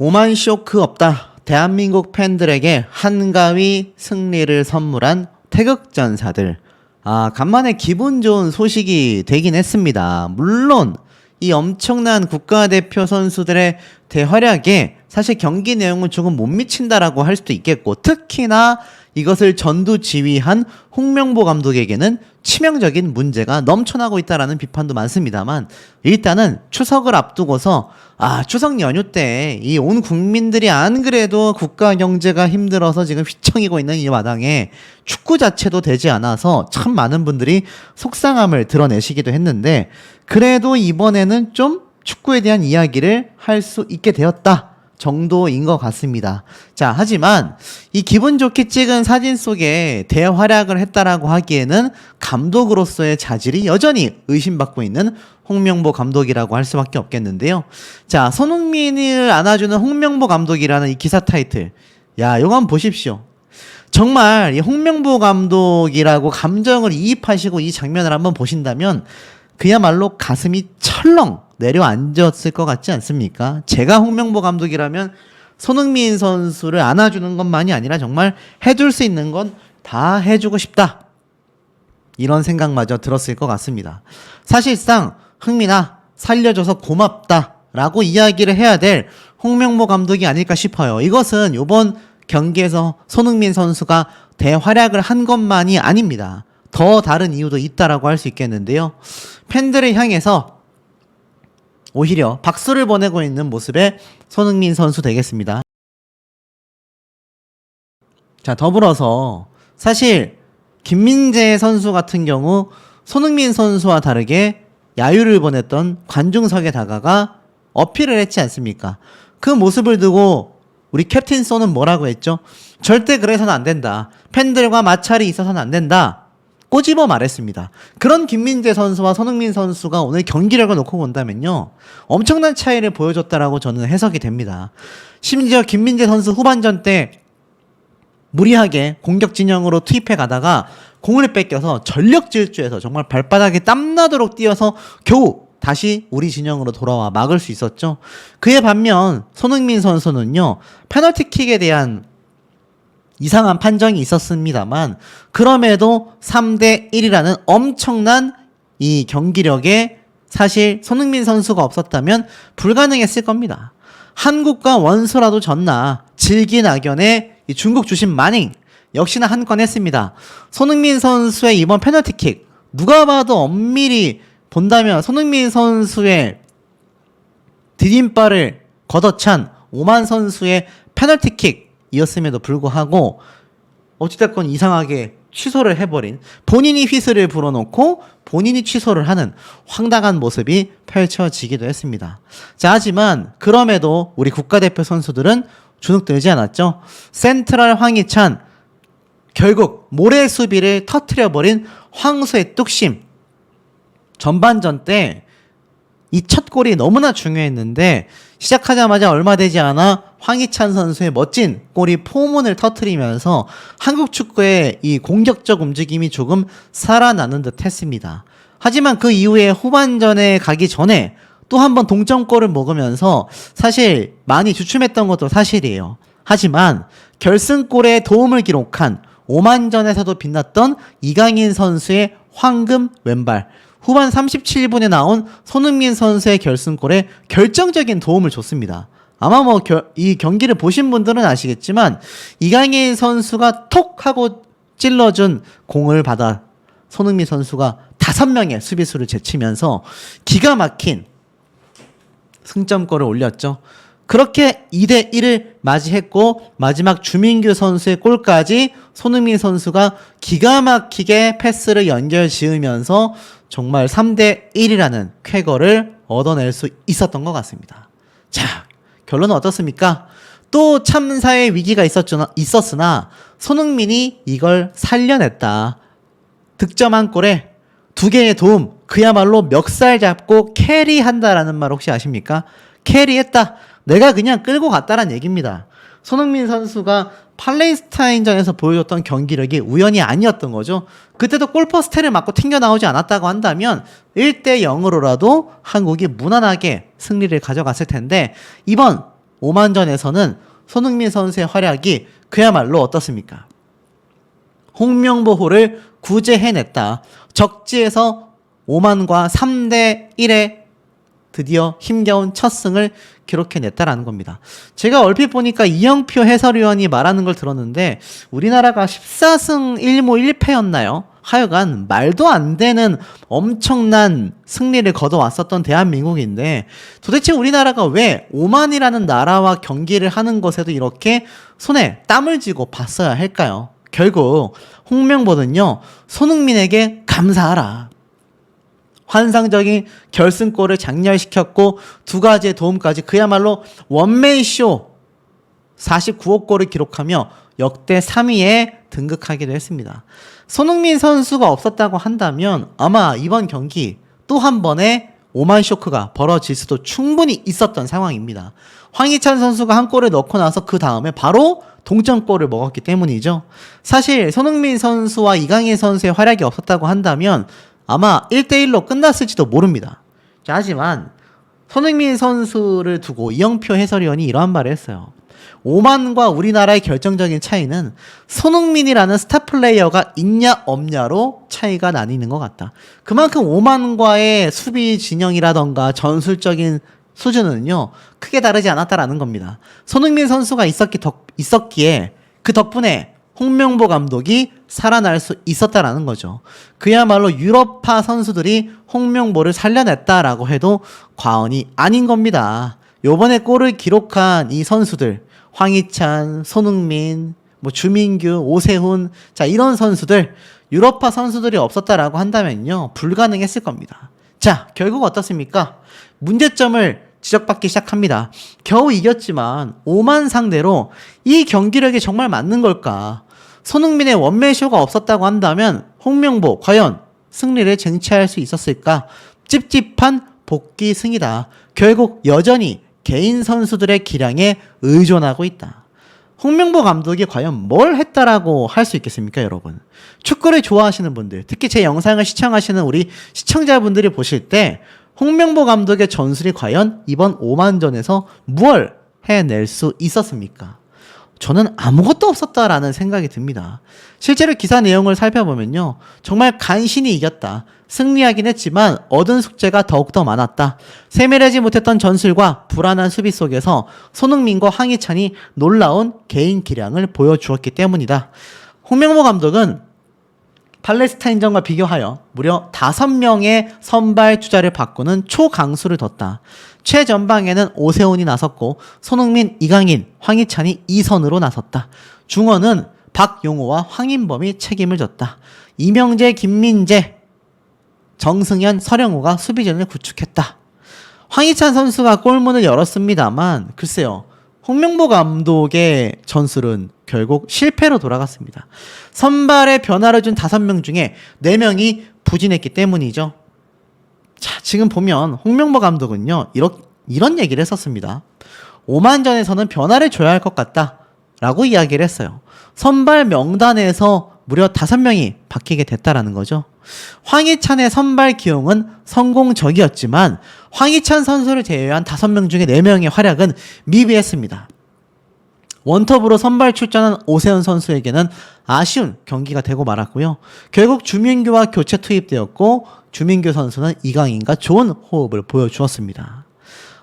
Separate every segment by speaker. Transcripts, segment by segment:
Speaker 1: 오만 쇼크 없다. 대한민국 팬들에게 한가위 승리를 선물한 태극전사들. 간만에 기분 좋은 소식이 되긴 했습니다. 물론 이 엄청난 국가대표 선수들의 대활약에 사실 경기 내용은 조금 못 미친다라고 할 수도 있겠고, 특히나 이것을 전두지휘한 홍명보 감독에게는 치명적인 문제가 넘쳐나고 있다라는 비판도 많습니다만, 일단은 추석을 앞두고서 추석 연휴 때 이 온 국민들이 안 그래도 국가 경제가 힘들어서 지금 휘청이고 있는 이 마당에 축구 자체도 되지 않아서 참 많은 분들이 속상함을 드러내시기도 했는데, 그래도 이번에는 좀 축구에 대한 이야기를 할 수 있게 되었다 정도인 것 같습니다. 자, 하지만 이 기분 좋게 찍은 사진 속에 대활약을 했다라고 하기에는 감독으로서의 자질이 여전히 의심받고 있는 홍명보 감독이라고 할 수밖에 없겠는데요. 자, 손흥민을 안아주는 홍명보 감독이라는 이 기사 타이틀. 요거 한번 보십시오. 정말 이 홍명보 감독이라고 감정을 이입하시고 이 장면을 한번 보신다면 그야말로 가슴이 철렁 내려앉았을 것 같지 않습니까? 제가 홍명보 감독이라면 손흥민 선수를 안아주는 것만이 아니라 정말 해줄 수 있는 건 다 해주고 싶다, 이런 생각마저 들었을 것 같습니다. 사실상 흥민아 살려줘서 고맙다 라고 이야기를 해야 될 홍명보 감독이 아닐까 싶어요. 이것은 이번 경기에서 손흥민 선수가 대활약을 한 것만이 아닙니다. 더 다른 이유도 있다라고 할 수 있겠는데요. 팬들을 향해서 오히려 박수를 보내고 있는 모습의 손흥민 선수 되겠습니다. 자, 더불어서 사실 김민재 선수 같은 경우 손흥민 선수와 다르게 야유를 보냈던 관중석에 다가가 어필을 했지 않습니까? 그 모습을 두고 우리 캡틴 소는 뭐라고 했죠? 절대 그래서는 안 된다. 팬들과 마찰이 있어서는 안 된다. 꼬집어 말했습니다. 그런 김민재 선수와 손흥민 선수가 오늘 경기력을 놓고 본다면요, 엄청난 차이를 보여줬다라고 저는 해석이 됩니다. 심지어 김민재 선수 후반전 때 무리하게 공격 진영으로 투입해 가다가 공을 뺏겨서 전력 질주해서 정말 발바닥에 땀나도록 뛰어서 겨우 다시 우리 진영으로 돌아와 막을 수 있었죠. 그에 반면 손흥민 선수는요, 페널티킥에 대한 이상한 판정이 있었습니다만 그럼에도 3대1이라는 엄청난 이 경기력에 사실 손흥민 선수가 없었다면 불가능했을 겁니다. 한국과 원수라도 졌나 질기낙연의 이 중국 주심 마닝 역시나 한 건 했습니다. 손흥민 선수의 이번 페널티킥, 누가 봐도 엄밀히 본다면 손흥민 선수의 디딤발을 걷어찬 오만 선수의 페널티킥 이었음에도 불구하고 어찌됐건 이상하게 취소를 해버린, 본인이 휘슬을 불어놓고 본인이 취소를 하는 황당한 모습이 펼쳐지기도 했습니다. 자, 하지만 그럼에도 우리 국가대표 선수들은 주눅들지 않았죠. 센트럴 황희찬, 결국 모래 수비를 터트려버린 황소의 뚝심. 전반전 때 이 첫 골이 너무나 중요했는데 시작하자마자 얼마 되지 않아 황희찬 선수의 멋진 골이 포문을 터트리면서 한국 축구의 이 공격적 움직임이 조금 살아나는 듯 했습니다. 하지만 그 이후에 후반전에 가기 전에 또 한 번 동점골을 먹으면서 사실 많이 주춤했던 것도 사실이에요. 하지만 결승골에 도움을 기록한 오만전에서도 빛났던 이강인 선수의 황금 왼발, 후반 37분에 나온 손흥민 선수의 결승골에 결정적인 도움을 줬습니다. 아마 이 경기를 보신 분들은 아시겠지만 이강인 선수가 톡 하고 찔러준 공을 받아 손흥민 선수가 5명의 수비수를 제치면서 기가 막힌 승점골을 올렸죠. 그렇게 2대1을 맞이했고 마지막 주민규 선수의 골까지 손흥민 선수가 기가 막히게 패스를 연결 지으면서 정말 3대1이라는 쾌거를 얻어낼 수 있었던 것 같습니다. 자, 결론은 어떻습니까? 또 참사의 위기가 있었으나 손흥민이 이걸 살려냈다. 득점한 골에 2개의 도움, 그야말로 멱살 잡고 캐리한다라는 말 혹시 아십니까? 캐리했다. 내가 그냥 끌고 갔다란 얘기입니다. 손흥민 선수가 팔레스타인전에서 보여줬던 경기력이 우연이 아니었던 거죠. 그때도 골포스트를 맞고 튕겨 나오지 않았다고 한다면 1대0으로라도 한국이 무난하게 승리를 가져갔을 텐데, 이번 오만전에서는 손흥민 선수의 활약이 그야말로 어떻습니까? 홍명보호를 구제해냈다. 적지에서 오만과 3대1의 드디어 힘겨운 첫 승을 기록해냈다라는 겁니다. 제가 얼핏 보니까 이영표 해설위원이 말하는 걸 들었는데 우리나라가 14승 1무 1패였나요? 하여간 말도 안 되는 엄청난 승리를 거둬왔었던 대한민국인데 도대체 우리나라가 왜 오만이라는 나라와 경기를 하는 것에도 이렇게 손에 땀을 쥐고 봤어야 할까요? 결국 홍명보는요, 손흥민에게 감사하라. 환상적인 결승골을 장렬시켰고 두 가지의 도움까지 그야말로 원맨쇼 49호 골을 기록하며 역대 3위에 등극하기도 했습니다. 손흥민 선수가 없었다고 한다면 아마 이번 경기 또 한 번의 오만 쇼크가 벌어질 수도 충분히 있었던 상황입니다. 황희찬 선수가 한 골을 넣고 나서 그 다음에 바로 동점골을 먹었기 때문이죠. 사실 손흥민 선수와 이강인 선수의 활약이 없었다고 한다면 아마 1대1로 끝났을지도 모릅니다. 자, 하지만 손흥민 선수를 두고 이영표 해설위원이 이러한 말을 했어요. 오만과 우리나라의 결정적인 차이는 손흥민이라는 스타 플레이어가 있냐 없냐로 차이가 나뉘는 것 같다. 그만큼 오만과의 수비 진영이라던가 전술적인 수준은요 크게 다르지 않았다라는 겁니다. 손흥민 선수가 있었기에 그 덕분에 홍명보 감독이 살아날 수 있었다라는 거죠. 그야말로 유럽파 선수들이 홍명보를 살려냈다라고 해도 과언이 아닌 겁니다. 요번에 골을 기록한 이 선수들, 황희찬, 손흥민, 주민규, 오세훈, 자, 이런 선수들, 유럽파 선수들이 없었다라고 한다면요, 불가능했을 겁니다. 자, 결국 어떻습니까? 문제점을 지적받기 시작합니다. 겨우 이겼지만 오만 상대로 이 경기력이 정말 맞는 걸까? 손흥민의 원맨쇼가 없었다고 한다면 홍명보 과연 승리를 쟁취할 수 있었을까? 찝찝한 복귀 승이다. 결국 여전히 개인 선수들의 기량에 의존하고 있다. 홍명보 감독이 과연 뭘 했다라고 할 수 있겠습니까, 여러분? 축구를 좋아하시는 분들, 특히 제 영상을 시청하시는 우리 시청자분들이 보실 때 홍명보 감독의 전술이 과연 이번 오만전에서 무엇을 해낼 수 있었습니까? 저는 아무것도 없었다라는 생각이 듭니다. 실제로 기사 내용을 살펴보면요, 정말 간신히 이겼다. 승리하긴 했지만 얻은 숙제가 더욱더 많았다. 세밀하지 못했던 전술과 불안한 수비 속에서 손흥민과 황희찬이 놀라운 개인 기량을 보여주었기 때문이다. 홍명보 감독은 팔레스타인전과 비교하여 무려 5명의 선발 주자를 바꾸는 초강수를 뒀다. 최전방에는 오세훈이 나섰고 손흥민, 이강인, 황희찬이 2선으로 나섰다. 중원은 박용호와 황인범이 책임을 졌다. 이명재, 김민재, 정승현, 서령우가 수비진을 구축했다. 황희찬 선수가 골문을 열었습니다만 글쎄요, 홍명보 감독의 전술은 결국 실패로 돌아갔습니다. 선발에 변화를 준 5명 중에 4명이 부진했기 때문이죠. 자, 지금 보면 홍명보 감독은요, 이런 얘기를 했었습니다. 오만전에서는 변화를 줘야 할 것 같다 라고 이야기를 했어요. 선발 명단에서 무려 5명이 바뀌게 됐다라는 거죠. 황희찬의 선발 기용은 성공적이었지만 황희찬 선수를 제외한 5명 중에 4명의 활약은 미비했습니다. 원톱으로 선발 출전한 오세훈 선수에게는 아쉬운 경기가 되고 말았고요. 결국 주민규와 교체 투입되었고 주민규 선수는 이강인과 좋은 호흡을 보여주었습니다.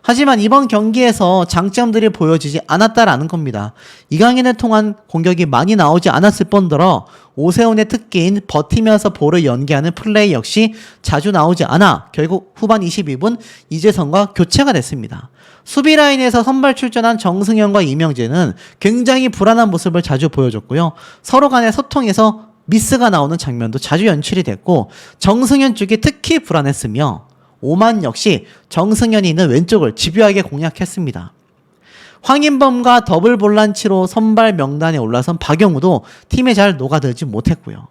Speaker 1: 하지만 이번 경기에서 장점들이 보여지지 않았다라는 겁니다. 이강인을 통한 공격이 많이 나오지 않았을 뿐더러 오세훈의 특기인 버티면서 볼을 연계하는 플레이 역시 자주 나오지 않아 결국 후반 22분 이재성과 교체가 됐습니다. 수비 라인에서 선발 출전한 정승현과 이명재는 굉장히 불안한 모습을 자주 보여줬고요. 서로 간의 소통에서 미스가 나오는 장면도 자주 연출이 됐고 정승현 쪽이 특히 불안했으며 오만 역시 정승현이 있는 왼쪽을 집요하게 공략했습니다. 황인범과 더블 볼란치로 선발 명단에 올라선 박영우도 팀에 잘 녹아들지 못했고요.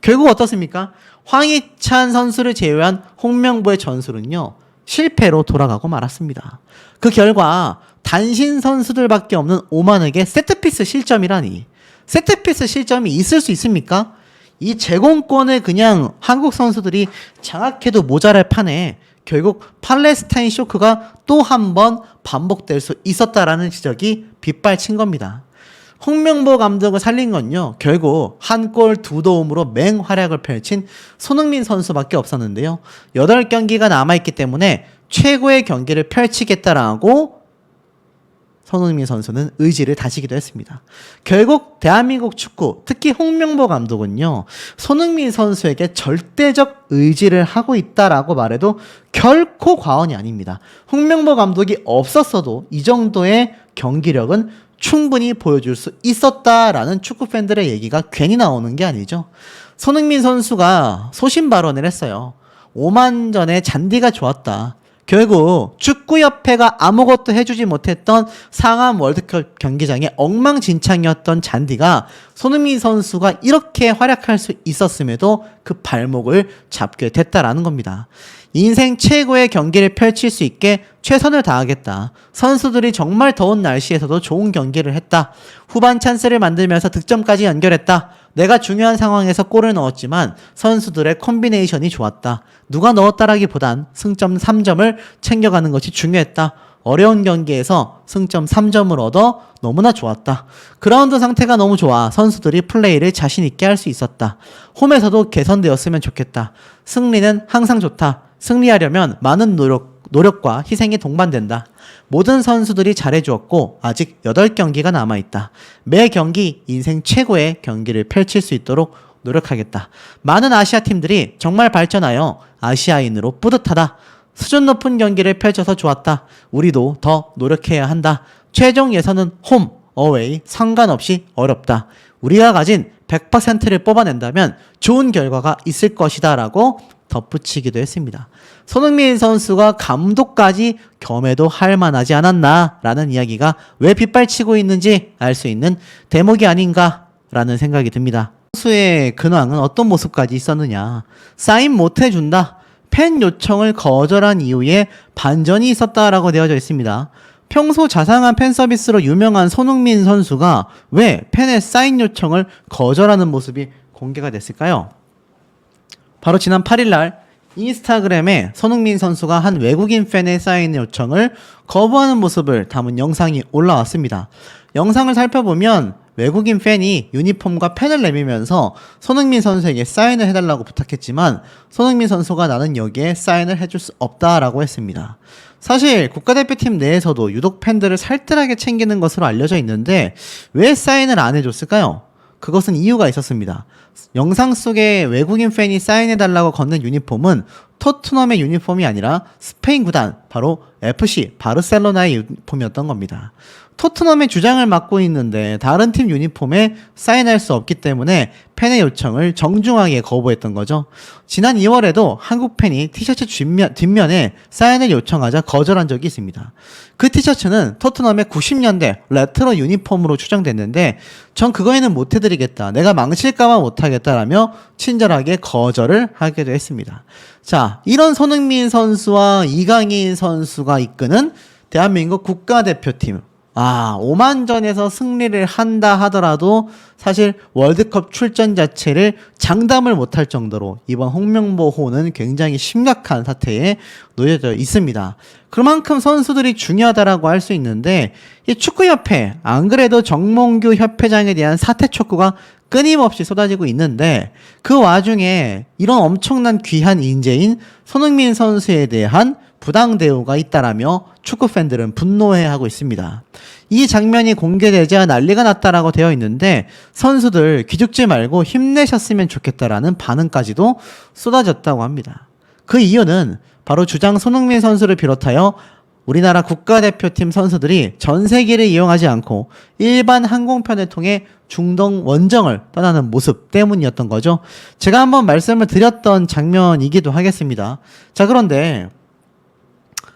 Speaker 1: 결국 어떻습니까? 황희찬 선수를 제외한 홍명보의 전술은요, 실패로 돌아가고 말았습니다. 그 결과 단신 선수들밖에 없는 오만에게 세트피스 실점이라니, 세트피스 실점이 있을 수 있습니까? 이 제공권을 그냥 한국 선수들이 장악해도 모자랄 판에 결국 팔레스타인 쇼크가 또 한 번 반복될 수 있었다라는 지적이 빗발친 겁니다. 홍명보 감독을 살린 건요, 결국 한 골 두 도움으로 맹활약을 펼친 손흥민 선수밖에 없었는데요. 8경기가 남아있기 때문에 최고의 경기를 펼치겠다라고 손흥민 선수는 의지를 다지기도 했습니다. 결국 대한민국 축구, 특히 홍명보 감독은요, 손흥민 선수에게 절대적 의지를 하고 있다라고 말해도 결코 과언이 아닙니다. 홍명보 감독이 없었어도 이 정도의 경기력은 충분히 보여줄 수 있었다라는 축구 팬들의 얘기가 괜히 나오는 게 아니죠. 손흥민 선수가 소신 발언을 했어요. 오만전에 잔디가 좋았다. 결국 축구협회가 아무것도 해주지 못했던 상암 월드컵 경기장에 엉망진창이었던 잔디가 손흥민 선수가 이렇게 활약할 수 있었음에도 그 발목을 잡게 됐다라는 겁니다. 인생 최고의 경기를 펼칠 수 있게 최선을 다하겠다. 선수들이 정말 더운 날씨에서도 좋은 경기를 했다. 후반 찬스를 만들면서 득점까지 연결했다. 내가 중요한 상황에서 골을 넣었지만 선수들의 콤비네이션이 좋았다. 누가 넣었다라기보단 승점 3점을 챙겨가는 것이 중요했다. 어려운 경기에서 승점 3점을 얻어 너무나 좋았다. 그라운드 상태가 너무 좋아 선수들이 플레이를 자신있게 할 수 있었다. 홈에서도 개선되었으면 좋겠다. 승리는 항상 좋다. 승리하려면 많은 노력과 희생이 동반된다. 모든 선수들이 잘해주었고 아직 8경기가 남아있다. 매 경기 인생 최고의 경기를 펼칠 수 있도록 노력하겠다. 많은 아시아 팀들이 정말 발전하여 아시아인으로 뿌듯하다. 수준 높은 경기를 펼쳐서 좋았다. 우리도 더 노력해야 한다. 최종 예선은 홈, 어웨이 상관없이 어렵다. 우리가 가진 100%를 뽑아낸다면 좋은 결과가 있을 것이다 라고 덧붙이기도 했습니다. 손흥민 선수가 감독까지 겸해도 할 만하지 않았나 라는 이야기가 왜 빗발치고 있는지 알 수 있는 대목이 아닌가 라는 생각이 듭니다. 선수의 근황은 어떤 모습까지 있었느냐. 사인 못 해준다. 팬 요청을 거절한 이후에 반전이 있었다라고 되어져 있습니다. 평소 자상한 팬 서비스로 유명한 손흥민 선수가 왜 팬의 사인 요청을 거절하는 모습이 공개가 됐을까요? 바로 지난 8일날 인스타그램에 손흥민 선수가 한 외국인 팬의 사인 요청을 거부하는 모습을 담은 영상이 올라왔습니다. 영상을 살펴보면 외국인 팬이 유니폼과 펜을 내밀면서 손흥민 선수에게 사인을 해달라고 부탁했지만 손흥민 선수가 나는 여기에 사인을 해줄 수 없다라고 했습니다. 사실 국가대표팀 내에서도 유독 팬들을 살뜰하게 챙기는 것으로 알려져 있는데 왜 사인을 안 해줬을까요? 그것은 이유가 있었습니다. 영상 속에 외국인 팬이 사인해달라고 건넨 유니폼은 토트넘의 유니폼이 아니라 스페인 구단 바로 FC 바르셀로나의 유니폼이었던 겁니다. 토트넘의 주장을 맡고 있는데 다른 팀 유니폼에 사인할 수 없기 때문에 팬의 요청을 정중하게 거부했던 거죠. 지난 2월에도 한국 팬이 티셔츠 뒷면에 사인을 요청하자 거절한 적이 있습니다. 그 티셔츠는 토트넘의 90년대 레트로 유니폼으로 추정됐는데 전 그거에는 못해드리겠다. 내가 망칠까봐 못하겠다라며 친절하게 거절을 하기도 했습니다. 자, 이런 손흥민 선수와 이강인 선수가 이끄는 대한민국 국가대표팀. 오만전에서 승리를 한다 하더라도 사실 월드컵 출전 자체를 장담을 못할 정도로 이번 홍명보호는 굉장히 심각한 사태에 놓여져 있습니다. 그만큼 선수들이 중요하다라고 할 수 있는데 이 축구협회, 안 그래도 정몽규 협회장에 대한 사퇴 촉구가 끊임없이 쏟아지고 있는데 그 와중에 이런 엄청난 귀한 인재인 손흥민 선수에 대한 부당 대우가 있다라며 축구 팬들은 분노해하고 있습니다. 이 장면이 공개되자 난리가 났다라고 되어 있는데 선수들 기죽지 말고 힘내셨으면 좋겠다라는 반응까지도 쏟아졌다고 합니다. 그 이유는 바로 주장 손흥민 선수를 비롯하여 우리나라 국가대표팀 선수들이 전세기를 이용하지 않고 일반 항공편을 통해 중동 원정을 떠나는 모습 때문이었던 거죠. 제가 한번 말씀을 드렸던 장면이기도 하겠습니다. 자, 그런데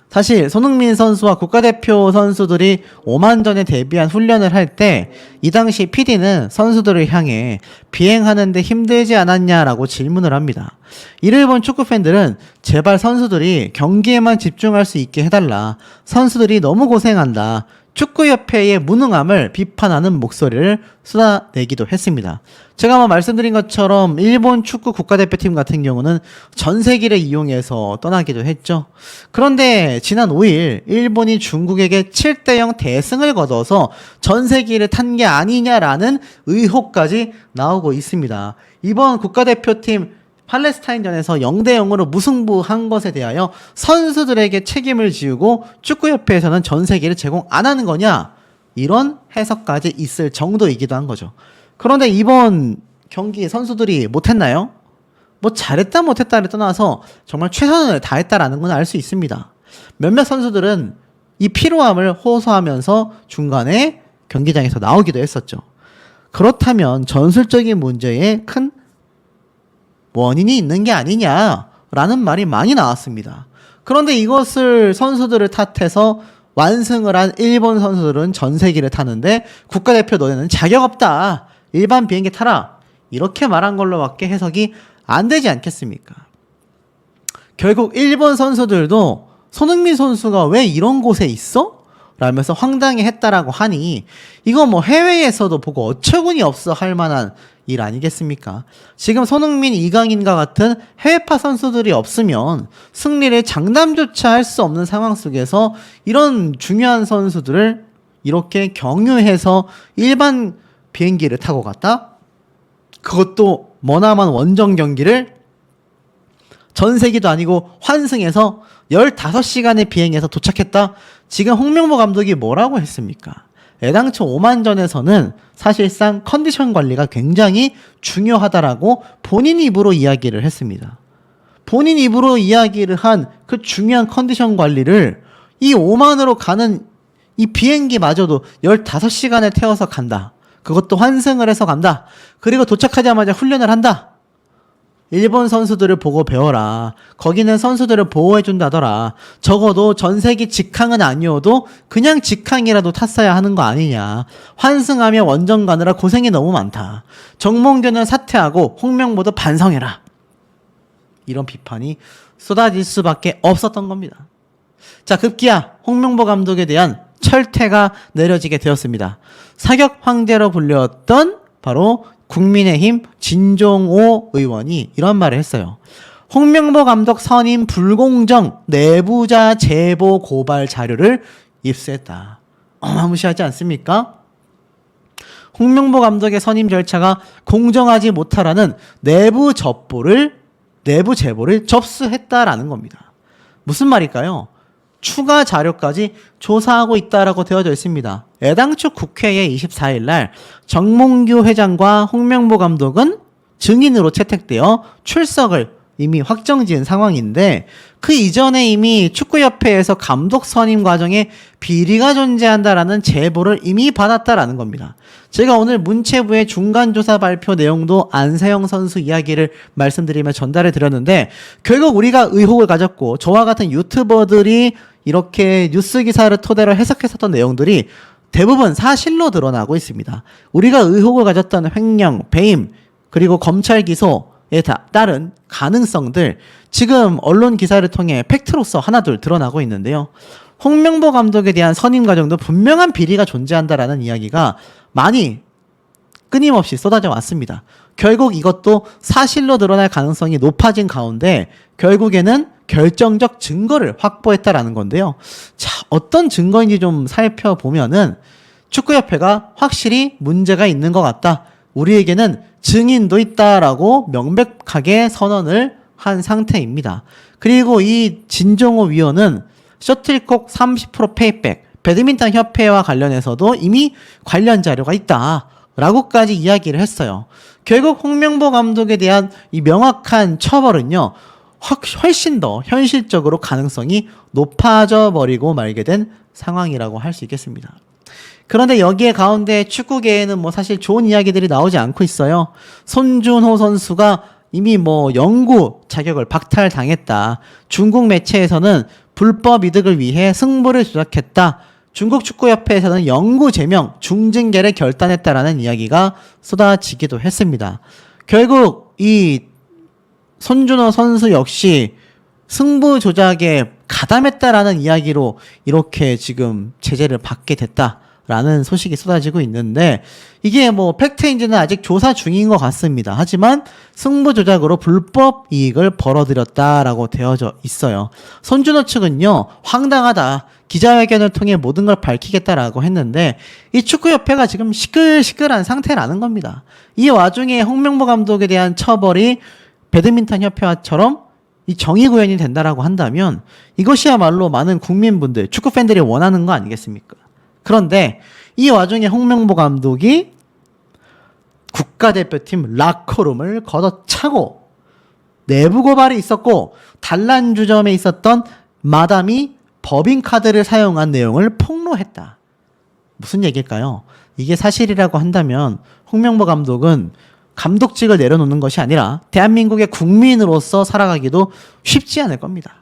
Speaker 1: 사실 손흥민 선수와 국가대표 선수들이 오만전에 대비한 훈련을 할 때 이 당시 PD는 선수들을 향해 비행하는데 힘들지 않았냐라고 질문을 합니다. 이를 본 축구팬들은 제발 선수들이 경기에만 집중할 수 있게 해달라. 선수들이 너무 고생한다. 축구협회의 무능함을 비판하는 목소리를 쏟아내기도 했습니다. 제가 말씀드린 것처럼 일본 축구 국가대표팀 같은 경우는 전세기를 이용해서 떠나기도 했죠. 그런데 지난 5일 일본이 중국에게 7대0 대승을 거둬서 전세기를 탄 게 아니냐라는 의혹까지 나오고 있습니다. 이번 국가대표팀 팔레스타인전에서 0대0으로 무승부한 것에 대하여 선수들에게 책임을 지우고 축구협회에서는 전세기를 제공 안 하는 거냐, 이런 해석까지 있을 정도이기도 한 거죠. 그런데 이번 경기 선수들이 못했나요? 뭐 잘했다 못했다를 떠나서 정말 최선을 다했다라는 건 알 수 있습니다. 몇몇 선수들은 이 피로함을 호소하면서 중간에 경기장에서 나오기도 했었죠. 그렇다면 전술적인 문제에 큰 원인이 있는 게 아니냐라는 말이 많이 나왔습니다. 그런데 이것을 선수들을 탓해서 완승을 한 일본 선수들은 전세기를 타는데 국가대표 너네는 자격 없다, 일반 비행기 타라, 이렇게 말한 걸로밖에 해석이 안 되지 않겠습니까? 결국 일본 선수들도 손흥민 선수가 왜 이런 곳에 있어? 라면서 황당해했다라고 하니 이거 뭐 해외에서도 보고 어처구니 없어 할 만한 일 아니겠습니까? 지금 손흥민, 이강인과 같은 해외파 선수들이 없으면 승리를 장담조차 할 수 없는 상황 속에서 이런 중요한 선수들을 이렇게 경유해서 일반 비행기를 타고 갔다? 그것도 머나먼 원정 경기를 전세기도 아니고 환승해서 15시간의 비행해서 도착했다? 지금 홍명보 감독이 뭐라고 했습니까? 애당초 오만전에서는 사실상 컨디션 관리가 굉장히 중요하다라고 본인 입으로 이야기를 했습니다. 본인 입으로 이야기를 한 그 중요한 컨디션 관리를 이 오만으로 가는 이 비행기마저도 15시간을 태워서 간다. 그것도 환승을 해서 간다. 그리고 도착하자마자 훈련을 한다. 일본 선수들을 보고 배워라. 거기는 선수들을 보호해준다더라. 적어도 전세기 직항은 아니어도 그냥 직항이라도 탔어야 하는 거 아니냐. 환승하며 원정 가느라 고생이 너무 많다. 정몽규는 사퇴하고 홍명보도 반성해라. 이런 비판이 쏟아질 수밖에 없었던 겁니다. 자, 급기야 홍명보 감독에 대한 철퇴가 내려지게 되었습니다. 사격 황제로 불렸던 바로 국민의힘 진종호 의원이 이런 말을 했어요. 홍명보 감독 선임 불공정 내부자 제보 고발 자료를 입수했다. 어마무시하지 않습니까? 홍명보 감독의 선임 절차가 공정하지 못하라는 내부 제보를 접수했다라는 겁니다. 무슨 말일까요? 추가 자료까지 조사하고 있다라고 되어져 있습니다. 애당초 국회에 24일 날 정몽규 회장과 홍명보 감독은 증인으로 채택되어 출석을 이미 확정지은 상황인데 그 이전에 이미 축구협회에서 감독 선임 과정에 비리가 존재한다라는 제보를 이미 받았다라는 겁니다. 제가 오늘 문체부의 중간조사 발표 내용도 안세영 선수 이야기를 말씀드리며 전달해 드렸는데 결국 우리가 의혹을 가졌고 저와 같은 유튜버들이 이렇게 뉴스 기사를 토대로 해석했었던 내용들이 대부분 사실로 드러나고 있습니다. 우리가 의혹을 가졌던 횡령, 배임, 그리고 검찰 기소에 따른 가능성들 지금 언론 기사를 통해 팩트로서 하나둘 드러나고 있는데요. 홍명보 감독에 대한 선임 과정도 분명한 비리가 존재한다라는 이야기가 많이 끊임없이 쏟아져 왔습니다. 결국 이것도 사실로 드러날 가능성이 높아진 가운데 결국에는 결정적 증거를 확보했다라는 건데요. 자, 어떤 증거인지 좀 살펴보면은 축구협회가 확실히 문제가 있는 것 같다. 우리에게는 증인도 있다라고 명백하게 선언을 한 상태입니다. 그리고 이 진종호 위원은 셔틀콕 30% 페이백, 배드민턴 협회와 관련해서도 이미 관련 자료가 있다라고까지 이야기를 했어요. 결국 홍명보 감독에 대한 이 명확한 처벌은요, 훨씬 더 현실적으로 가능성이 높아져 버리고 말게 된 상황이라고 할 수 있겠습니다. 그런데 여기에 가운데 축구계에는 뭐 사실 좋은 이야기들이 나오지 않고 있어요. 손준호 선수가 이미 뭐 영구 자격을 박탈당했다. 중국 매체에서는 불법 이득을 위해 승부를 조작했다. 중국 축구협회에서는 영구 제명, 중징계를 결단했다라는 이야기가 쏟아지기도 했습니다. 결국 이 손준호 선수 역시 승부 조작에 가담했다라는 이야기로 이렇게 지금 제재를 받게 됐다라는 소식이 쏟아지고 있는데, 이게 뭐 팩트인지는 아직 조사 중인 것 같습니다. 하지만 승부 조작으로 불법 이익을 벌어들였다라고 되어져 있어요. 손준호 측은요, 황당하다, 기자회견을 통해 모든 걸 밝히겠다라고 했는데, 이 축구협회가 지금 시끌시끌한 상태라는 겁니다. 이 와중에 홍명보 감독에 대한 처벌이 배드민턴 협회와처럼 이 정의 구현이 된다라고 한다면 이것이야말로 많은 국민분들, 축구 팬들이 원하는 거 아니겠습니까? 그런데 이 와중에 홍명보 감독이 국가대표팀 라커룸을 걷어차고 내부 고발이 있었고, 단란주점에 있었던 마담이 법인카드를 사용한 내용을 폭로했다. 무슨 얘기일까요? 이게 사실이라고 한다면 홍명보 감독은 감독직을 내려놓는 것이 아니라 대한민국의 국민으로서 살아가기도 쉽지 않을 겁니다.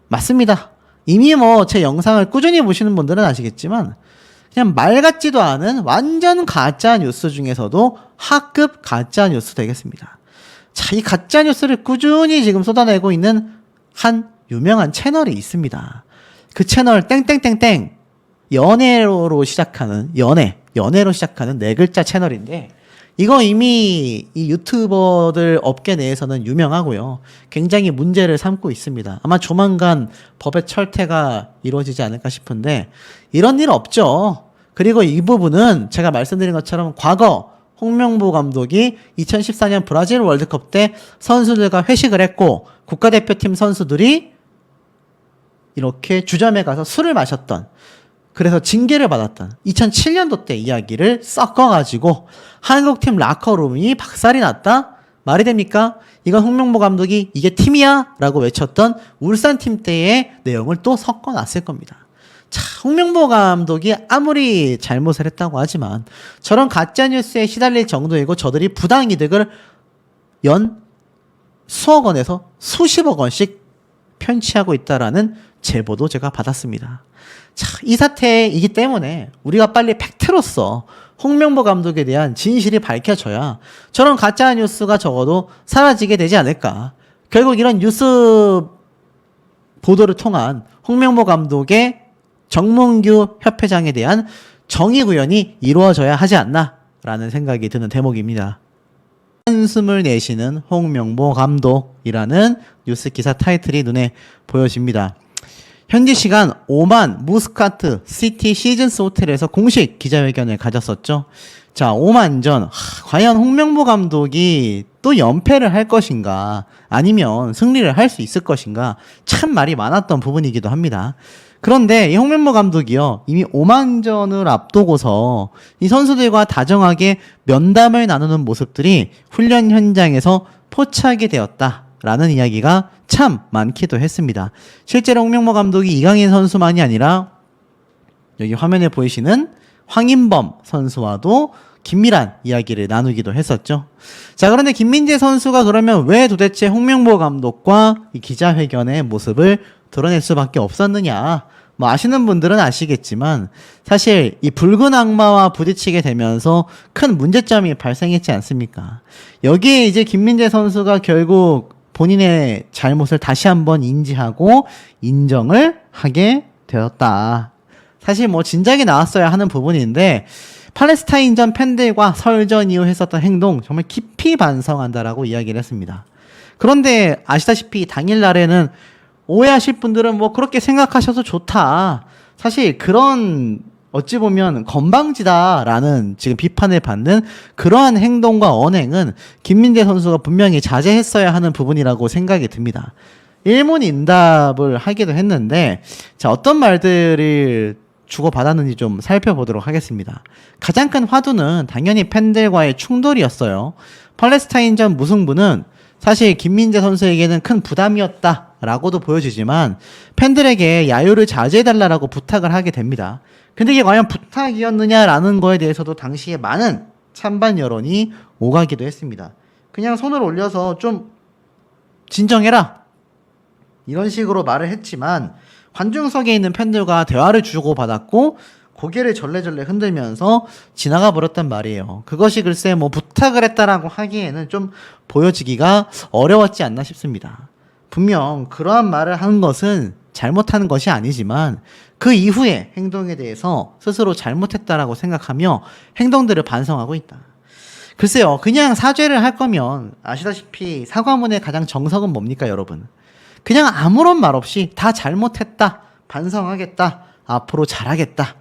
Speaker 1: 맞습니다. 이미 뭐 제 영상을 꾸준히 보시는 분들은 아시겠지만 그냥 말 같지도 않은 완전 가짜 뉴스 중에서도 하급 가짜 뉴스 되겠습니다. 자, 이 가짜 뉴스를 꾸준히 지금 쏟아내고 있는 한 유명한 채널이 있습니다. 그 채널 땡땡땡땡 연애로 시작하는 연애로 시작하는 네 글자 채널인데, 이거 이미 이 유튜버들 업계 내에서는 유명하고요. 굉장히 문제를 삼고 있습니다. 아마 조만간 법의 철퇴가 이루어지지 않을까 싶은데 이런 일 없죠. 그리고 이 부분은 제가 말씀드린 것처럼 과거 홍명보 감독이 2014년 브라질 월드컵 때 선수들과 회식을 했고 국가대표팀 선수들이 이렇게 주점에 가서 술을 마셨던, 그래서 징계를 받았던 2007년도 때 이야기를 섞어가지고 한국팀 라커룸이 박살이 났다? 말이 됩니까? 이건 홍명보 감독이 이게 팀이야? 라고 외쳤던 울산팀 때의 내용을 또 섞어놨을 겁니다. 자, 홍명보 감독이 아무리 잘못을 했다고 하지만 저런 가짜뉴스에 시달릴 정도이고 저들이 부당이득을 연 수억 원에서 수십억 원씩 편취하고 있다라는 제보도 제가 받았습니다. 자, 이 사태이기 때문에 우리가 빨리 팩트로서 홍명보 감독에 대한 진실이 밝혀져야 저런 가짜 뉴스가 적어도 사라지게 되지 않을까. 결국 이런 뉴스 보도를 통한 홍명보 감독의 정몽규 협회장에 대한 정의 구현이 이루어져야 하지 않나라는 생각이 드는 대목입니다. 한숨을 내쉬는 홍명보 감독이라는 뉴스 기사 타이틀이 눈에 보여집니다. 현지 시간 오만 무스카트 시티 시즌스 호텔에서 공식 기자회견을 가졌었죠. 자, 오만전, 과연 홍명보 감독이 또 연패를 할 것인가 아니면 승리를 할 수 있을 것인가, 참 말이 많았던 부분이기도 합니다. 그런데 이 홍명보 감독이요, 이미 오만전을 앞두고서 이 선수들과 다정하게 면담을 나누는 모습들이 훈련 현장에서 포착이 되었다라는 이야기가 참 많기도 했습니다. 실제로 홍명보 감독이 이강인 선수만이 아니라 여기 화면에 보이시는 황인범 선수와도 긴밀한 이야기를 나누기도 했었죠. 자, 그런데 김민재 선수가 그러면 왜 도대체 홍명보 감독과 이 기자회견의 모습을 드러낼 수밖에 없었느냐? 뭐 아시는 분들은 아시겠지만 사실 이 붉은 악마와 부딪히게 되면서 큰 문제점이 발생했지 않습니까? 여기에 이제 김민재 선수가 결국 본인의 잘못을 다시 한번 인지하고 인정을 하게 되었다. 사실 뭐 진작에 나왔어야 하는 부분인데 팔레스타인전 팬들과 설전 이후 했었던 행동 정말 깊이 반성한다라고 이야기를 했습니다. 그런데 아시다시피 당일날에는 오해하실 분들은 뭐 그렇게 생각하셔도 좋다. 사실 그런 어찌 보면 건방지다라는 지금 비판을 받는 그러한 행동과 언행은 김민재 선수가 분명히 자제했어야 하는 부분이라고 생각이 듭니다. 일문인답을 하기도 했는데, 자, 어떤 말들을 주고받았는지 좀 살펴보도록 하겠습니다. 가장 큰 화두는 당연히 팬들과의 충돌이었어요. 팔레스타인전 무승부는 사실 김민재 선수에게는 큰 부담이었다라고도 보여지지만 팬들에게 야유를 자제해달라고 부탁을 하게 됩니다. 근데 이게 과연 부탁이었느냐라는 거에 대해서도 당시에 많은 찬반 여론이 오가기도 했습니다. 그냥 손을 올려서 좀 진정해라 이런 식으로 말을 했지만 관중석에 있는 팬들과 대화를 주고받았고 고개를 절레절레 흔들면서 지나가 버렸단 말이에요. 그것이 글쎄 뭐 부탁을 했다라고 하기에는 좀 보여지기가 어려웠지 않나 싶습니다. 분명 그러한 말을 한 것은 잘못한 것이 아니지만 그 이후의 행동에 대해서 스스로 잘못했다라고 생각하며 행동들을 반성하고 있다. 글쎄요, 그냥 사죄를 할 거면 아시다시피 사과문의 가장 정석은 뭡니까, 여러분? 그냥 아무런 말 없이 다 잘못했다, 반성하겠다, 앞으로 잘하겠다.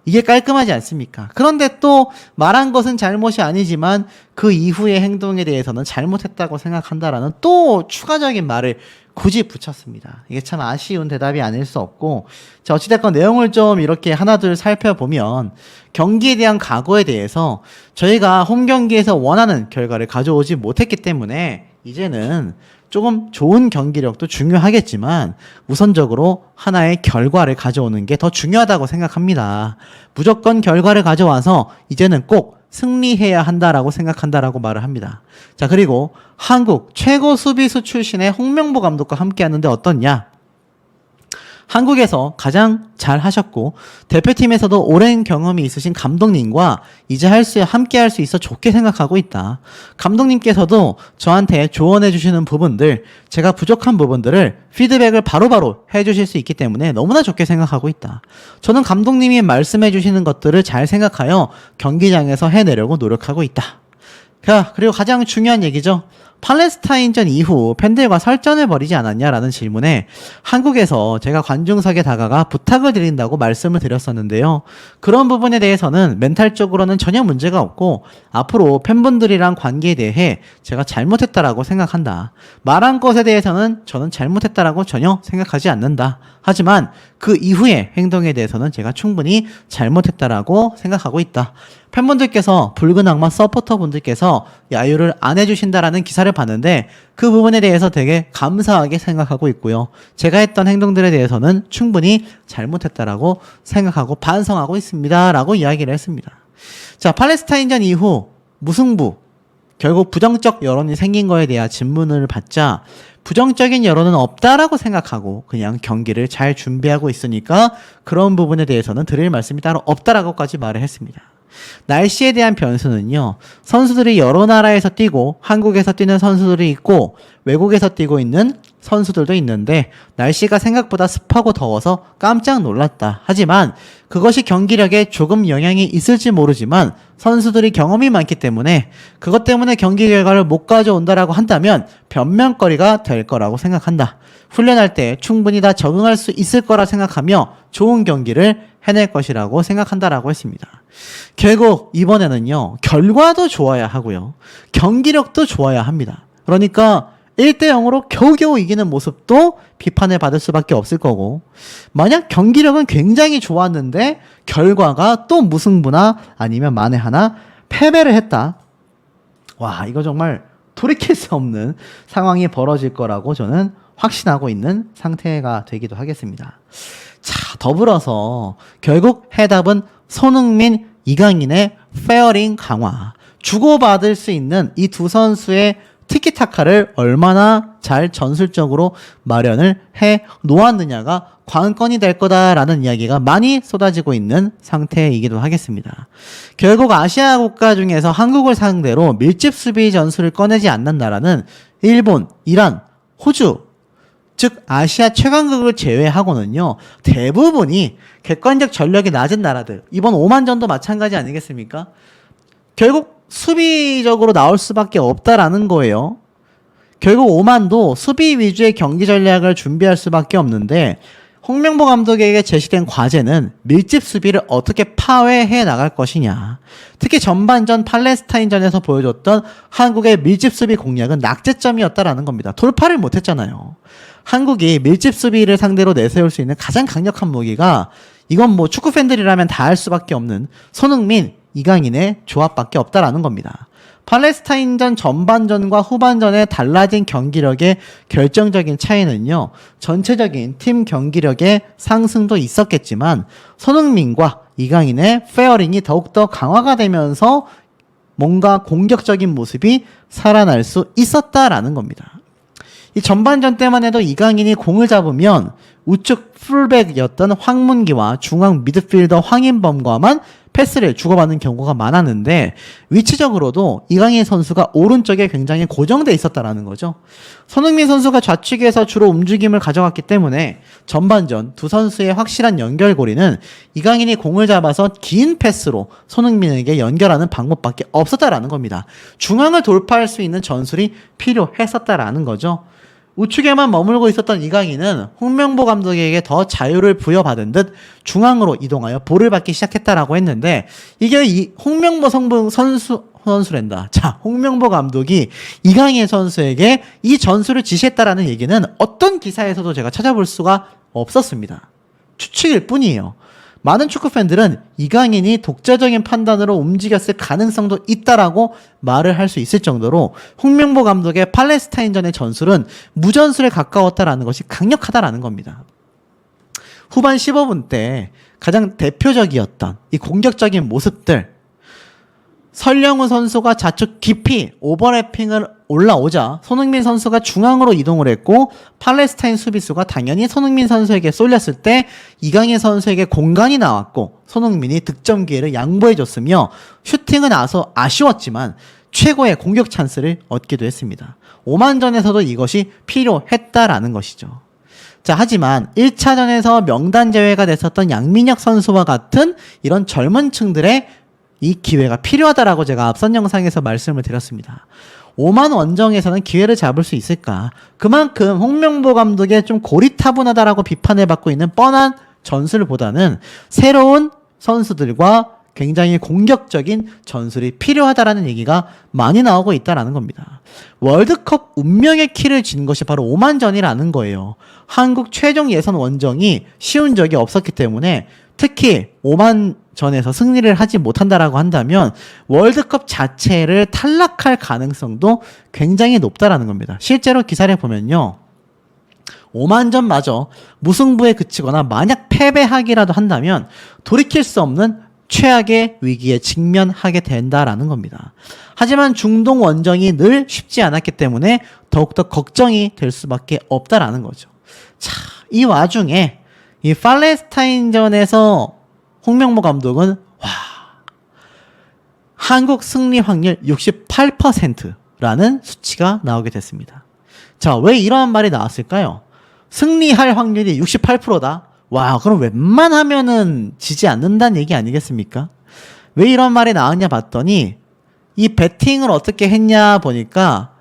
Speaker 1: 이게 깔끔하지 않습니까? 그런데 또 말한 것은 잘못이 아니지만 그 이후의 행동에 대해서는 잘못했다고 생각한다라는 또 추가적인 말을 굳이 붙였습니다. 이게 참 아쉬운 대답이 아닐 수 없고, 자, 어찌됐건 내용을 좀 이렇게 하나둘 살펴보면 경기에 대한 각오에 대해서 저희가 홈 경기에서 원하는 결과를 가져오지 못했기 때문에 이제는 조금 좋은 경기력도 중요하겠지만 우선적으로 하나의 결과를 가져오는 게 더 중요하다고 생각합니다. 무조건 결과를 가져와서 이제는 꼭 승리해야 한다라고 생각한다라고 말을 합니다. 자, 그리고 한국 최고 수비수 출신의 홍명보 감독과 함께 하는데 어떻냐? 한국에서 가장 잘 하셨고 대표팀에서도 오랜 경험이 있으신 감독님과 이제 함께 할 수 있어 좋게 생각하고 있다. 감독님께서도 저한테 조언해 주시는 부분들, 제가 부족한 부분들을 피드백을 바로바로 해 주실 수 있기 때문에 너무나 좋게 생각하고 있다. 저는 감독님이 말씀해 주시는 것들을 잘 생각하여 경기장에서 해내려고 노력하고 있다. 자, 그리고 가장 중요한 얘기죠. 팔레스타인전 이후 팬들과 설전을 벌이지 않았냐라는 질문에 한국에서 제가 관중석에 다가가 부탁을 드린다고 말씀을 드렸었는데요. 그런 부분에 대해서는 멘탈적으로는 전혀 문제가 없고 앞으로 팬분들이랑 관계에 대해 제가 잘못했다라고 생각한다. 말한 것에 대해서는 저는 잘못했다라고 전혀 생각하지 않는다. 하지만 그 이후의 행동에 대해서는 제가 충분히 잘못했다라고 생각하고 있다. 팬분들께서 붉은 악마 서포터 분들께서 야유를 안 해주신다라는 기사를 봤는데 그 부분에 대해서 되게 감사하게 생각하고 있고요. 제가 했던 행동들에 대해서는 충분히 잘못했다라고 생각하고 반성하고 있습니다. 라고 이야기를 했습니다. 자, 팔레스타인전 이후 무승부, 결국 부정적 여론이 생긴 거에 대한 질문을 받자 부정적인 여론은 없다라고 생각하고 그냥 경기를 잘 준비하고 있으니까 그런 부분에 대해서는 드릴 말씀이 따로 없다라고까지 말을 했습니다. 날씨에 대한 변수는요, 선수들이 여러 나라에서 뛰고 한국에서 뛰는 선수들이 있고 외국에서 뛰고 있는 선수들도 있는데 날씨가 생각보다 습하고 더워서 깜짝 놀랐다. 하지만 그것이 경기력에 조금 영향이 있을지 모르지만 선수들이 경험이 많기 때문에 그것 때문에 경기 결과를 못 가져온다라고 한다면 변명거리가 될 거라고 생각한다. 훈련할 때 충분히 다 적응할 수 있을 거라 생각하며 좋은 경기를 해낼 것이라고 생각한다라고 했습니다. 결국 이번에는요, 결과도 좋아야 하고요, 경기력도 좋아야 합니다. 그러니까 1대0으로 겨우겨우 이기는 모습도 비판을 받을 수밖에 없을 거고, 만약 경기력은 굉장히 좋았는데 결과가 또 무승부나 아니면 만에 하나 패배를 했다. 와, 이거 정말 돌이킬 수 없는 상황이 벌어질 거라고 저는 확신하고 있는 상태가 되기도 하겠습니다. 자, 더불어서 결국 해답은 손흥민, 이강인의 페어링 강화, 주고받을 수 있는 이 두 선수의 티키타카를 얼마나 잘 전술적으로 마련을 해 놓았느냐가 관건이 될 거다라는 이야기가 많이 쏟아지고 있는 상태이기도 하겠습니다. 결국 아시아 국가 중에서 한국을 상대로 밀집 수비 전술을 꺼내지 않는 나라는 일본, 이란, 호주, 즉 아시아 최강국을 제외하고는요, 대부분이 객관적 전력이 낮은 나라들, 이번 오만전도 마찬가지 아니겠습니까? 결국 수비적으로 나올 수밖에 없다라는 거예요. 결국 오만도 수비 위주의 경기 전략을 준비할 수밖에 없는데 홍명보 감독에게 제시된 과제는 밀집 수비를 어떻게 파괴해 나갈 것이냐. 특히 전반전 팔레스타인전에서 보여줬던 한국의 밀집 수비 공략은 낙제점이었다라는 겁니다. 돌파를 못했잖아요. 한국이 밀집 수비를 상대로 내세울 수 있는 가장 강력한 무기가, 이건 뭐 축구 팬들이라면 다 알 수밖에 없는 손흥민, 이강인의 조합밖에 없다라는 겁니다. 팔레스타인전 전반전과 후반전에 달라진 경기력의 결정적인 차이는요, 전체적인 팀 경기력의 상승도 있었겠지만 손흥민과 이강인의 페어링이 더욱더 강화가 되면서 뭔가 공격적인 모습이 살아날 수 있었다라는 겁니다. 이 전반전 때만 해도 이강인이 공을 잡으면 우측 풀백이었던 황문기와 중앙 미드필더 황인범과만 패스를 주고받는 경우가 많았는데 위치적으로도 이강인 선수가 오른쪽에 굉장히 고정돼 있었다라는 거죠. 손흥민 선수가 좌측에서 주로 움직임을 가져갔기 때문에 전반전 두 선수의 확실한 연결고리는 이강인이 공을 잡아서 긴 패스로 손흥민에게 연결하는 방법밖에 없었다라는 겁니다. 중앙을 돌파할 수 있는 전술이 필요했었다라는 거죠. 우측에만 머물고 있었던 이강인은 홍명보 감독에게 더 자유를 부여받은 듯 중앙으로 이동하여 볼을 받기 시작했다라고 했는데 이게 이 홍명보 선수랜다. 자, 홍명보 감독이 이강인 선수에게 이 전술을 지시했다라는 얘기는 어떤 기사에서도 제가 찾아볼 수가 없었습니다. 추측일 뿐이에요. 많은 축구 팬들은 이강인이 독자적인 판단으로 움직였을 가능성도 있다라고 말을 할 수 있을 정도로 홍명보 감독의 팔레스타인전의 전술은 무전술에 가까웠다라는 것이 강력하다라는 겁니다. 후반 15분 때 가장 대표적이었던 이 공격적인 모습들, 설령우 선수가 좌측 깊이 오버래핑을 올라오자 손흥민 선수가 중앙으로 이동을 했고 팔레스타인 수비수가 당연히 손흥민 선수에게 쏠렸을 때 이강인 선수에게 공간이 나왔고 손흥민이 득점 기회를 양보해줬으며 슈팅은 아쉬웠지만 최고의 공격 찬스를 얻기도 했습니다. 오만전에서도 이것이 필요했다라는 것이죠. 자, 하지만 1차전에서 명단 제외가 됐었던 양민혁 선수와 같은 이런 젊은 층들의 이 기회가 필요하다라고 제가 앞선 영상에서 말씀을 드렸습니다. 오만 원정에서는 기회를 잡을 수 있을까? 그만큼 홍명보 감독의 좀 고리타분하다라고 비판을 받고 있는 뻔한 전술보다는 새로운 선수들과 굉장히 공격적인 전술이 필요하다라는 얘기가 많이 나오고 있다라는 겁니다. 월드컵 운명의 키를 쥔 것이 바로 오만전이라는 거예요. 한국 최종 예선 원정이 쉬운 적이 없었기 때문에 특히 오만전에서 승리를 하지 못한다라고 한다면 월드컵 자체를 탈락할 가능성도 굉장히 높다라는 겁니다. 실제로 기사를 보면요. 오만전마저 무승부에 그치거나 만약 패배하기라도 한다면 돌이킬 수 없는 최악의 위기에 직면하게 된다라는 겁니다. 하지만 중동 원정이 늘 쉽지 않았기 때문에 더욱더 걱정이 될 수밖에 없다라는 거죠. 자, 이 와중에 이 팔레스타인전에서 홍명보 감독은 한국 승리 확률 68%라는 수치가 나오게 됐습니다. 자, 왜 이러한 말이 나왔을까요? 승리할 확률이 68%다? 와, 그럼 웬만하면은 지지 않는다는 얘기 아니겠습니까? 왜 이런 말이 나왔냐 봤더니 이 배팅을 어떻게 했냐 보니까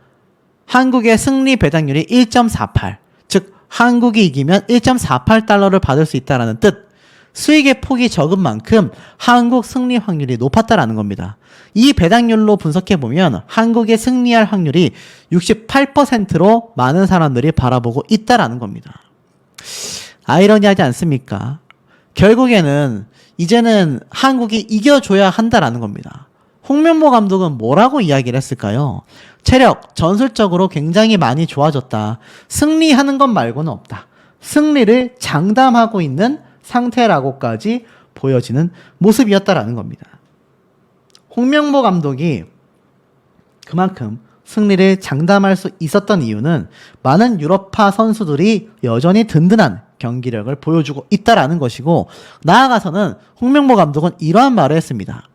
Speaker 1: 한국의 승리 배당률이 1.48, 즉 한국이 이기면 1.48달러를 받을 수 있다는 뜻. 수익의 폭이 적은 만큼 한국 승리 확률이 높았다라는 겁니다. 이 배당률로 분석해보면 한국의 승리할 확률이 68%로 많은 사람들이 바라보고 있다라는 겁니다. 아이러니하지 않습니까? 결국에는 이제는 한국이 이겨줘야 한다라는 겁니다. 홍명보 감독은 뭐라고 이야기를 했을까요? 체력, 전술적으로 굉장히 많이 좋아졌다. 승리하는 것 말고는 없다. 승리를 장담하고 있는 상태라고까지 보여지는 모습이었다라는 겁니다. 홍명보 감독이 그만큼 승리를 장담할 수 있었던 이유는 많은 유럽파 선수들이 여전히 든든한 경기력을 보여주고 있다라는 것이고, 나아가서는 홍명보 감독은 이러한 말을 했습니다.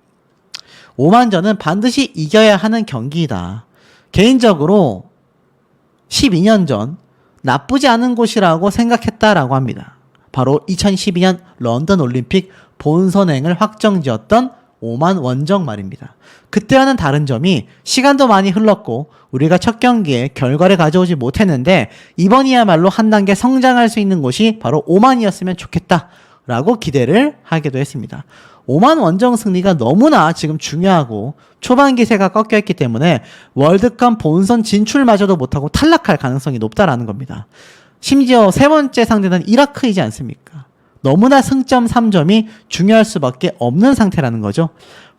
Speaker 1: 오만전은 반드시 이겨야 하는 경기이다. 개인적으로 12년 전 나쁘지 않은 곳이라고 생각했다라고 합니다. 바로 2012년 런던 올림픽 본선행을 확정지었던 오만 원정 말입니다. 그때와는 다른 점이 시간도 많이 흘렀고 우리가 첫 경기에 결과를 가져오지 못했는데 이번이야말로 한 단계 성장할 수 있는 곳이 바로 오만이었으면 좋겠다라고 기대를 하기도 했습니다. 오만 원정 승리가 너무나 지금 중요하고 초반 기세가 꺾여있기 때문에 월드컵 본선 진출마저도 못하고 탈락할 가능성이 높다라는 겁니다. 심지어 세 번째 상대는 이라크이지 않습니까? 너무나 승점 3점이 중요할 수밖에 없는 상태라는 거죠.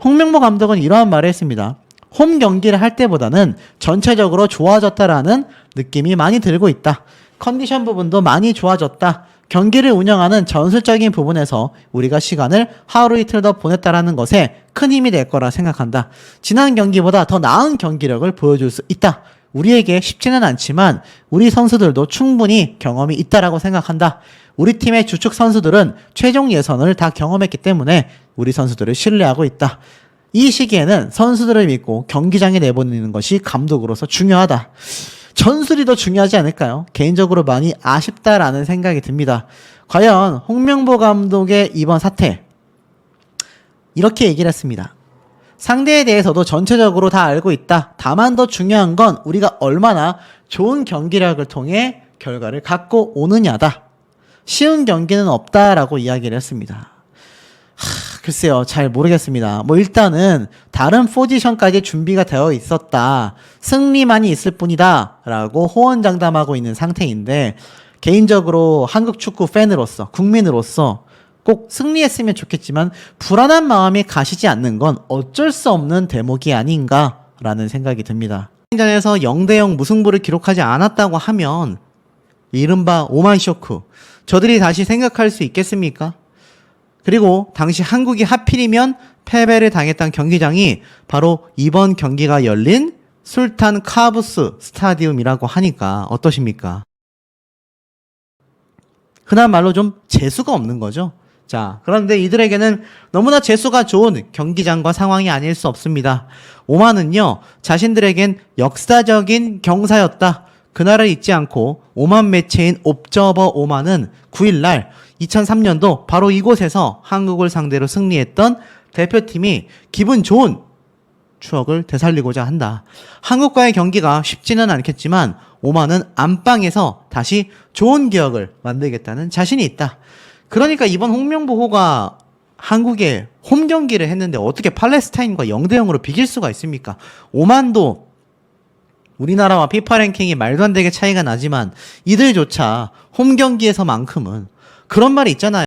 Speaker 1: 홍명보 감독은 이러한 말을 했습니다. 홈 경기를 할 때보다는 전체적으로 좋아졌다라는 느낌이 많이 들고 있다. 컨디션 부분도 많이 좋아졌다. 경기를 운영하는 전술적인 부분에서 우리가 시간을 하루 이틀 더 보냈다라는 것에 큰 힘이 될 거라 생각한다. 지난 경기보다 더 나은 경기력을 보여줄 수 있다. 우리에게 쉽지는 않지만 우리 선수들도 충분히 경험이 있다라고 생각한다. 우리 팀의 주축 선수들은 최종 예선을 다 경험했기 때문에 우리 선수들을 신뢰하고 있다. 이 시기에는 선수들을 믿고 경기장에 내보내는 것이 감독으로서 중요하다. 전술이 더 중요하지 않을까요? 개인적으로 많이 아쉽다라는 생각이 듭니다. 과연 홍명보 감독의 이번 사태, 이렇게 얘기를 했습니다. 상대에 대해서도 전체적으로 다 알고 있다. 다만 더 중요한 건 우리가 얼마나 좋은 경기력을 통해 결과를 갖고 오느냐다. 쉬운 경기는 없다라고 이야기를 했습니다. 글쎄요, 잘 모르겠습니다. 뭐 일단은 다른 포지션까지 준비가 되어 있었다. 승리만이 있을 뿐이다 라고 호언장담하고 있는 상태인데, 개인적으로 한국 축구 팬으로서, 국민으로서 꼭 승리했으면 좋겠지만 불안한 마음이 가시지 않는 건 어쩔 수 없는 대목이 아닌가라는 생각이 듭니다. 전에서 0대0 무승부를 기록하지 않았다고 하면 이른바 오만 쇼크, 저들이 다시 생각할 수 있겠습니까? 그리고 당시 한국이 하필이면 패배를 당했던 경기장이 바로 이번 경기가 열린 술탄 카부스 스타디움이라고 하니까 어떠십니까? 흔한 말로 좀 재수가 없는 거죠. 자, 그런데 이들에게는 너무나 재수가 좋은 경기장과 상황이 아닐 수 없습니다. 오만은요, 자신들에겐 역사적인 경사였다. 그날을 잊지 않고 오만 매체인 옵저버 오만은 9일날 2003년도 바로 이곳에서 한국을 상대로 승리했던 대표팀이 기분 좋은 추억을 되살리고자 한다. 한국과의 경기가 쉽지는 않겠지만 오만은 안방에서 다시 좋은 기억을 만들겠다는 자신이 있다. 그러니까 이번 홍명보호가 한국에 홈 경기를 했는데 어떻게 팔레스타인과 0대0으로 비길 수가 있습니까? 오만도 우리나라와 피파 랭킹이 말도 안 되게 차이가 나지만 이들조차 홈 경기에서만큼은 그런 말이 있잖아요.